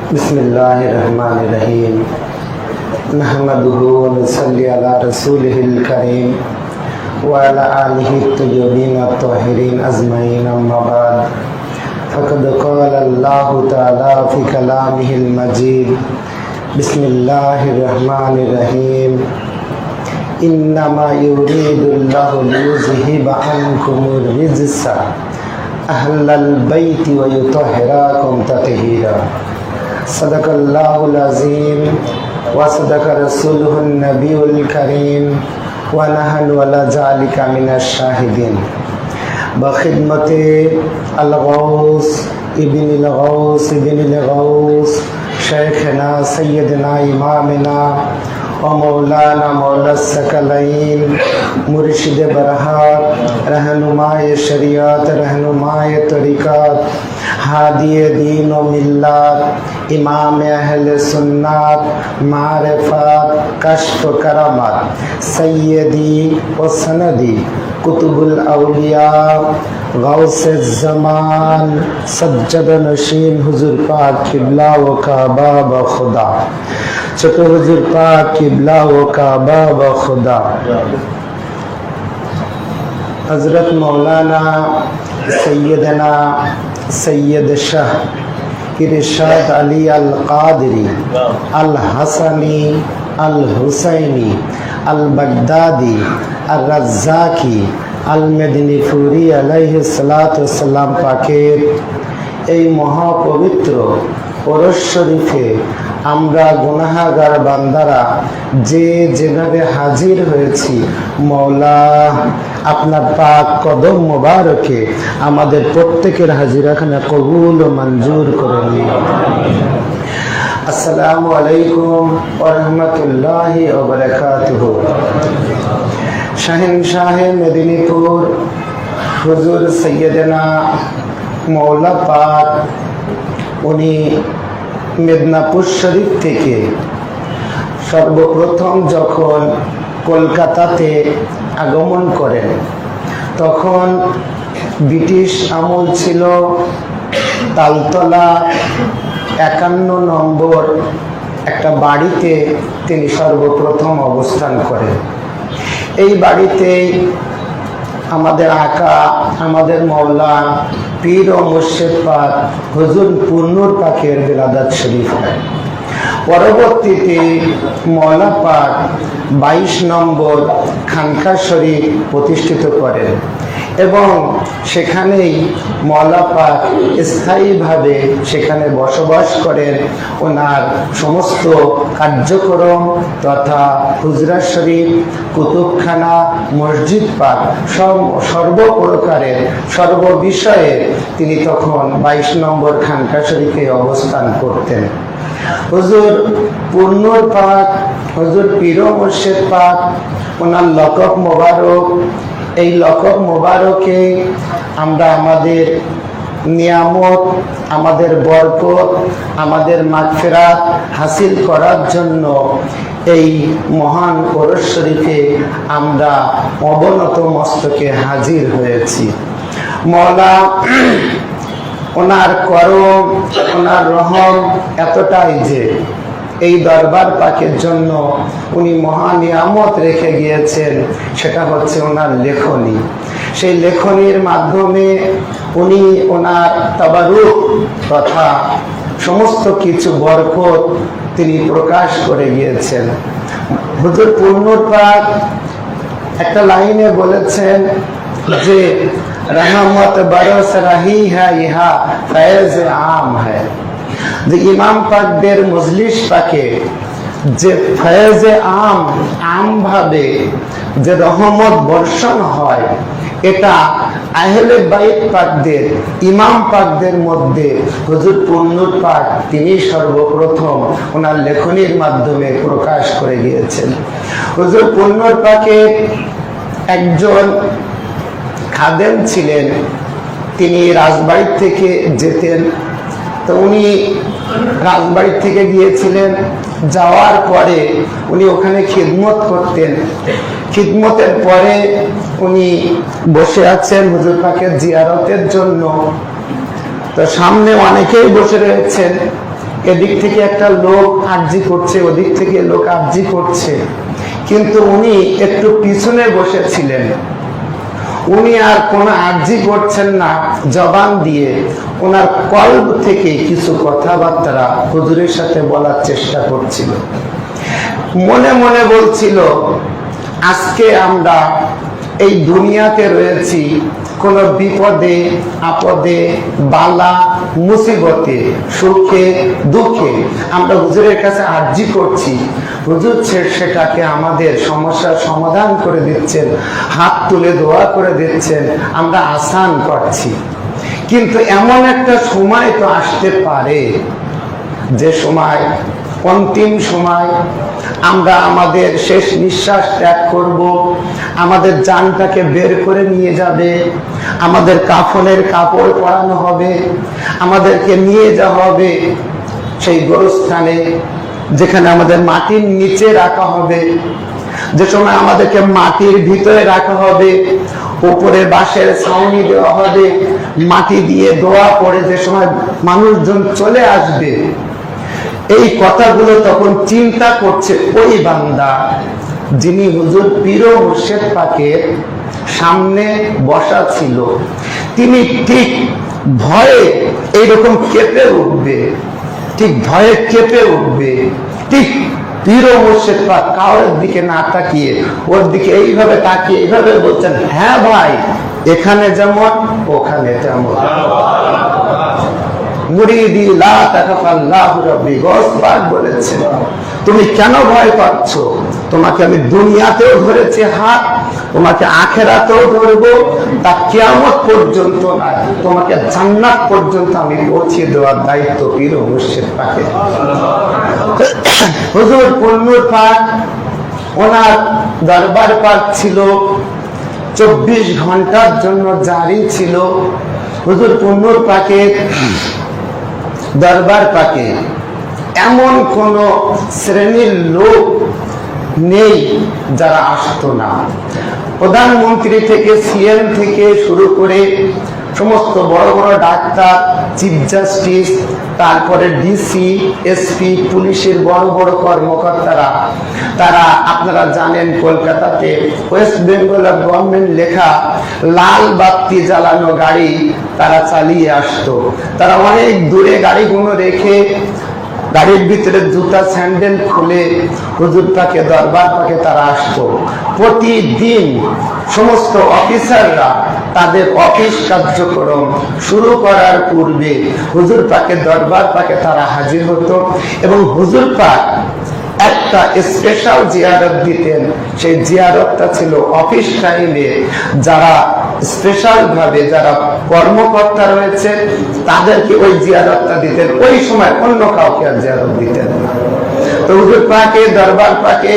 बिस्मिल्लाहिर्रहमानिर्रहीम नहमदुहु व नसल्ली अला रसूलिहिल करीम व अला आलिहि तय्यबीन अत्ताहिरीन अजमईन अम्मा बाद फ़क़द क़ाल अल्लाहु तआला फ़ी कलामिहिल मजीद बिस्मिल्लाहिर्रहमानिर्रहीम इन्नमा युरीदुल्लाहु लियुज़हिबा अन्कुमुर रिज्सा अहलल बैति व युतहिराकुम तत्हीरा सदक़ल्लाहुल अज़ीम व सदक़ रसूलुहुन नबियुल करीम व नहनु अला ज़ालिका मिनश शाहिदीन बखिदमते अल-गौस इब्निल गौस शेखना सय्यदना इमामना व मौलाना मौलस्सकलैन मुर्शिद बरहात रहनुमाए शरीयत रहनुमाए तरीक़त हादिए दीन व मिल्लत इमाम अहले सुन्नत मारिफत कश्फ करमत सय्यदी व सनदी कुतुबुल औलिया गौसे ज़मान सज्जद नशीन हुजूर पाक किबला व काबा व खुदा छोटो हुजूर पाक किबला व काबा व खुदा हज़रत मौलाना सैयदना सैयद शाह इरशाद अली अल क़ादरी अल हसनी अल हुसैनी अल बगदादी अल रज़्ज़ाकी अल मेदिनीपुरी अलैहिस्सलातु वस्सलाम पाकेर এই মহাপবিত্র ওরস শরীফে আমরা গুনাহগার বান্দারা যে যেভাবে হাজির হয়েছি, মওলা আপনার পাক কদম মোবারকে আমাদের প্রত্যেকের হাজিরাখানা কবুল ও মঞ্জুর করে নিন। আসসালামু আলাইকুম ওয়া রাহমাতুল্লাহি ওয়া বারাকাতুহু। শাহেনশাহে মেদিনীপুর হুজুর সৈয়দনা মওলা পাক উনি মেদিনীপুর শরীফ থেকে সর্বপ্রথম যখন কলকাতাতে আগমন করেন, তখন ব্রিটিশ আমল ছিল। তালতলা 51 নম্বর একটা বাড়িতে তিনি সর্বপ্রথম অবস্থান করেন। এই বাড়িতেই আমাদের আকা, আমাদের মওলা পীর ও মুর্শিদ পাক হুজুর পূর্ণুর পাকের বিলাদাত শরীফ হয়। পরবর্তীতে মওলা পাক 22 নম্বর খানকা শরীফ প্রতিষ্ঠিত করেন এবং সেখানেই মওলা পাক স্থায়ীভাবে সেখানে বসবাস করেন। ওনার সমস্ত কার্যক্রম তথা হুজরা শরীফ, কুতুবখানা, মসজিদ পাক সর্বপ্রকারের সর্ববিষয়ে তিনি তখন 22 নম্বর খানকা শরীফে অবস্থান করতেন। হুজুর পূর্ণুর পাক, হুজুর পীর ও মুর্শিদ পাক, ওনার লকব মোবারক, এই লকব মোবারকে আমরা আমাদের নিয়ামত, আমাদের বরকত, আমাদের মাগফিরাত হাসিল করার জন্য এই মহান ওরস শরীফে আমরা অবনত মস্তকে হাজির হয়েছি। মওলা ওনার করম, ওনার রহম এতটাই যে এই দরবার পাকের জন্য উনি মহা নিয়ামত রেখে গিয়েছেন, সেটা হচ্ছে ওনার লেখনী। সেই লেখনীর মাধ্যমে উনি ওনার তাবারুক তথা সমস্ত কিছু বরকত তিনি প্রকাশ করে গিয়েছেন। হুজুর পূর্ণুর পাক একটা লাইনে বলেছেন যে रहमत बरस रही है यह फैज आम है। যে ইমাম পাকদের মজলিস পাকে যে ফয়েজে আম ভাবে যে রহমত বর্ষণ হয়, এটা আহলে বাইত পাকদের, ইমাম পাকদের মধ্যে হুজুর পূর্ণুর পাক তিনি সর্বপ্রথম ওনার লেখনীর মাধ্যমে প্রকাশ করে গিয়েছেন। হুজুর পূর্ণুর পাকের একজন খাদেম ছিলেন, তিনি রাজবাড়ি থেকে যেতেন। তো উনি রাজবাড়ি থেকে গিয়েছিলেন, যাওয়ার পরে উনি ওখানে খিদমত করতেন। খিদমতের পরে উনি বসে আছেন হুজুর পাকের জিয়ারতের জন্য। তো সামনে অনেকেই বসে রয়েছেন, এদিক থেকে একটা লোক আরজি করছে, ওদিক থেকে লোক আরজি করছে, কিন্তু উনি একটু পিছনে বসেছিলেন। উনি আর কোনো আরজি করছেন না, জবান দিয়ে ওনার কল্ব থেকে কিছু কথাবার্তা হুজুরের সাথে বলার চেষ্টা করছিল। মনে মনে বলছিল, আজকে আমরা এই দুনিয়াতে রয়েছি কোনো বিপদে আপদে, বালা মুসিবতে, সুখে দুঃখে আমরা হুজুরের কাছে আরজি করছি। হুজুর সেটাকে আমাদের সমস্যার সমাধান করে দিচ্ছেন, হাত তুলে দোয়া করে দিচ্ছেন, আমরা আসান করছি। কিন্তু এমন একটা সময় তো আসতে পারে, যে সময় অন্তিম সময় আমরা আমাদের শেষ নিঃশ্বাস ত্যাগ করব, আমাদের জানটাকে বের করে নিয়ে যাবে, আমাদের কাফনের কাপড় পরানো হবে, আমাদেরকে নিয়ে যাওয়া হবে সেই গোরস্থানে, যেখানে আমাদের মাটির নিচে রাখা হবে, যে সময় আমাদেরকে মাটির ভিতরে রাখা হবে, উপরে বাঁশের ছাউনি দেওয়া হবে, মাটি দিয়ে দোয়া পড়ে যে সময় মানুষজন চলে আসবে। এই কথাগুলো তখন চিন্তা করছে ওই বান্দা যিনি হুজুর পীর ও মুর্শিদ পাকের সামনে বসা ছিল। তিনি ঠিক ভয়ে এইরকম কেঁপে উঠবে, ঠিক ভয়ে কেঁপে উঠবে, ঠিক পীর ও মুর্শিদ পাক কাউরের দিকে না তাকিয়ে ওর দিকে এইভাবে তাকিয়ে এইভাবে বলছেন, হ্যাঁ ভাই, এখানে যেমন ওখানে তেমন। মুরিদি লা তাখাফ আল্লাহু রাব্বি, গৌস পাক বলেছেন, তুমি কেন ভয় পাচ্ছ? তোমাকে আমি দুনিয়াতেও ধরেছি হাত, তোমাকে আখেরাতেও ধরবো, তা কিয়ামত পর্যন্ত না, তোমাকে জান্নাত পর্যন্ত আমি পৌঁছে দেওয়ার দায়িত্ব পীর ও মুর্শিদ পাকের। হুজুর পূর্ণুর পাক, ওনার দরবার পাক ছিল 24 ঘন্টার জন্য জারি ছিল। হুজুর পূর্ণুর পাকের দরবার পাকে এমন কোন শ্রেণীর লোক নেই যারা আসতো না। প্রধানমন্ত্রী থেকে সিএম থেকে শুরু করে সমস্ত বড় বড় ডাক্তার, চিফ জাস্টিস, তারপরে ডিসি, এসপি, পুলিশের বড় বড় কর্মকর্তারা, তারা আপনারা জানেন কলকাতাতে ওয়েস্ট বেঙ্গল গভর্নমেন্ট লেখা লাল বাতি জ্বালানো গাড়ি তারা চালিয়ে আসতো। তারা অনেক দূরে গাড়িগুলো রেখে গাড়ির ভিতরে জুতা স্যান্ডেল খুলে হুজুর পাকে দরবার পাকে তারা আসতো। প্রতিদিন সমস্ত অফিসাররা তাদের অফিস কার্যক্রম শুরু করার পূর্বে হুজুর পাকে দরবার পাকে তারা হাজির হতো এবং হুজুর পাক একটা স্পেশাল জিয়ারত দিতেন। সেই জিয়ারতটা ছিল অফিস টাইমে যারা স্পেশাল ভাবে যারা কর্মকর্তা রয়েছে তাদেরকে ওই জিয়ারতটা দিতেন, ওই সময় অন্য কাউকে আর জিয়ারত দিতেন না। তো হুজুর পাকে দরবার পাকে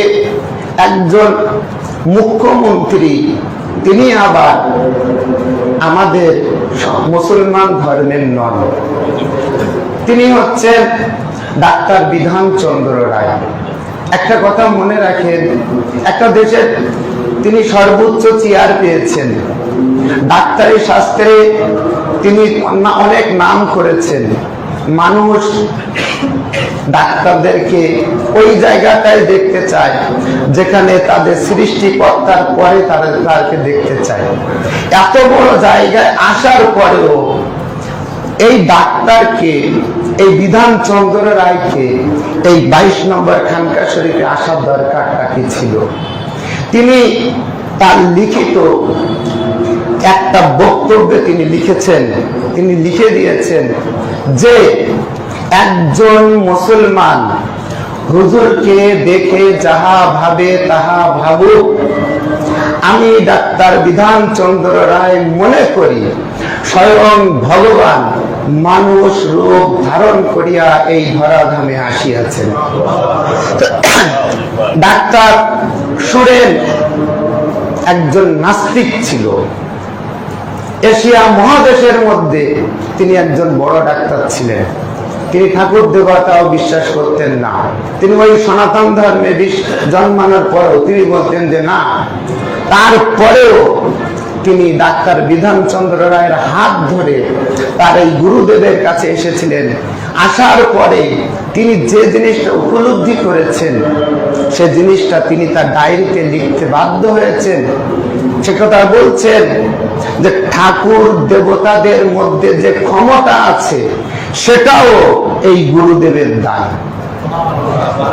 একজন মুখ্যমন্ত্রী, তিনি আবার আমাদের মুসলমান ধর্মের নন, তিনি হচ্ছেন ডাক্তার বিধানচন্দ্র রায়। একটা কথা মনে রাখেন, একটা দেশের তিনি সর্বোচ্চ চেয়ার পেয়েছেন, ডাক্তারি শাস্ত্রে তিনি অনেক নাম করেছেন। মানুষ ডাক্তারদেরকে ওই জায়গাটায় দেখতে চায় যেখানে তাদের সৃষ্টিকর্তার পরে তাদেরকে দেখতে চায়। এত বড় জায়গায় আসার পরেও এই ডাক্তারকে, এই বিধানচন্দ্র রায়কে এই 22 নম্বর খানকা শরীফে আসার দরকারটা কি ছিল? তিনি তার লিখিত একটা বক্তব্যে তিনি লিখেছেন, তিনি লিখে দিয়েছেন যে একজন মুসলমান হুজুরকে দেখে যাহা ভাবে তাহা ভাবুক, আমি ডাক্তার বিধানচন্দ্র রায় মনে করি স্বয়ং ভগবান মানুষ রূপ ধারণ করিয়া এই ধরাধামে আসিয়াছেন। ডাক্তার সুরেন একজন নাস্তিক ছিল। এশিয়া মহাদেশের মধ্যে তিনি একজন বড় ডাক্তার ছিলেন। তিনি ঠাকুর দেবতাও বিশ্বাস করতেন না। তিনি ওই সনাতন ধর্মে জন্মানোর পরেও তিনি বলতেন যে না, তারপরেও তিনি ডাক্তার বিধানচন্দ্র রায়ের হাত ধরে তার এই গুরুদেবের কাছে এসেছিলেন। আসার পরে তিনি যে জিনিসটা উপলব্ধি করেছেন, সে জিনিসটা তিনি তার ডায়েরিতে লিখতে বাধ্য হয়েছেন। সে কথা বলছেন যে ঠাকুর দেবতাদের মধ্যে যে ক্ষমতা আছে সেটাও এই গুরুদেবের দান।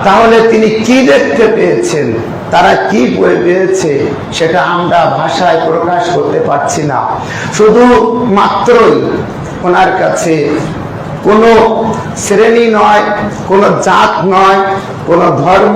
তাহলে তিনি কি দেখতে পেয়েছেন, তারা কি পেয়েছে, সেটা আমরা ভাষায় প্রকাশ করতে পারছি না। শুধু মাত্রই ওনার কাছে কোনো শ্রেণী নয়, কোনো জাত নয়, কোনো ধর্ম